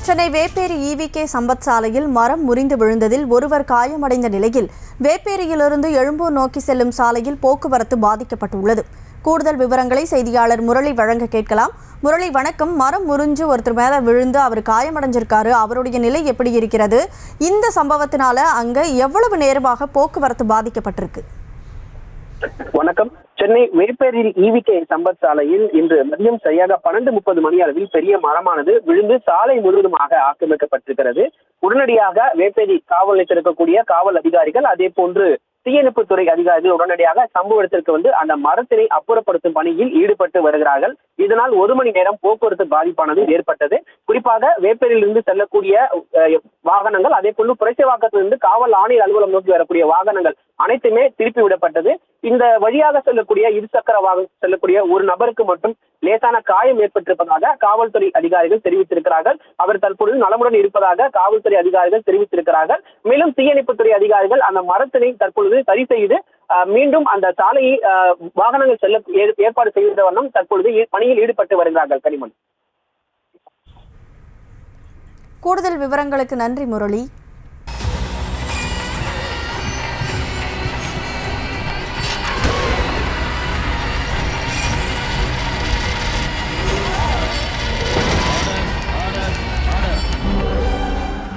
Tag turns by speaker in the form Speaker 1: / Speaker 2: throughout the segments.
Speaker 1: Chennai Vepery EVK Sampath சாலையில் மரம் முறிந்து விழுந்ததில் ஒருவர் காயமடைந்த நிலையில் வேப்பேரியிலிருந்து எழும்பூர் நோக்கி செல்லும் சாலையில் போக்குவரத்து பாதிக்கப்பட்டுள்ளது. கூடுதல் விவரங்களை செய்தியாளர் முரளி வழங்க கேட்கலாம். முரளி, வணக்கம். மரம் முறிஞ்சு ஒருத்தர் மேல விழுந்து அவர் காயமடைஞ்சிருக்காரு. அவருடைய நிலை எப்படி இருக்கிறது? இந்த சம்பவத்தினால அங்க எவ்வளவு நேரமாக போக்குவரத்து பாதிக்கப்பட்டிருக்கு?
Speaker 2: வணக்கம். சென்னை வேப்பேரியில் EVK சம்பத் சாலையில் இன்று மதியம் சரியாக 12:30 மணி அளவில் பெரிய மரமானது விழுந்து சாலை முழுவதுமாக ஆக்கிரமிக்கப்பட்டிருக்கிறது. உடனடியாக வேப்பேரி காவல் நிலையத்திற்கக்கூடிய காவல் அதிகாரிகள், அதே போன்று தீயணைப்புத்துறை அதிகாரிகள் உடனடியாக சம்பவ இடத்திற்கு அந்த மரத்தினை அப்புறப்படுத்தும் பணியில் ஈடுபட்டு வருகிறார்கள். இதனால் 1 மணி நேரம் போக்குவரத்து பாதிப்பானது ஏற்பட்டது. குறிப்பாக வேப்பேரியிலிருந்து செல்லக்கூடிய வாகனங்கள், அதே போன்று புரட்சிவாக்கத்திலிருந்து காவல் ஆணையர் அலுவலகம் நோக்கி வரக்கூடிய வாகனங்கள் அனைத்துமே திருப்பி விடப்பட்டது. இந்த வழியாக செல்லக்கூடிய இருசக்கர வாகனம் செல்லக்கூடிய ஒரு நபருக்கு மட்டும் லேசான காயம் ஏற்பட்டிருப்பதாக காவல்துறை அதிகாரிகள் தெரிவித்திருக்கிறார்கள். அவர் தற்பொழுது நலமுடன் இருப்பதாக காவல்துறை அதிகாரிகள் தெரிவித்திருக்கிறார்கள். மேலும் தீயணைப்புத்துறை அதிகாரிகள் அந்த மரத்தினை தற்பொழுது சரி செய்து மீண்டும் அந்த சாலையை வாகனங்கள் செல்ல ஏற்பாடு செய்த வண்ணம் தற்பொழுது பணியில் ஈடுபட்டு வருகிறார்கள். கனிமொழி,
Speaker 1: கூடுதல் விவரங்களுக்கு நன்றி முரளி.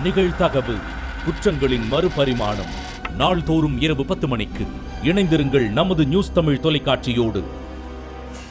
Speaker 3: நிகழ்தகவு குற்றங்களின் மறுபரிமாணம் நாள்தோறும் இரவு 10 மணிக்கு இணைந்திருங்கள் நமது நியூஸ் தமிழ் தொலைக்காட்சியோடு.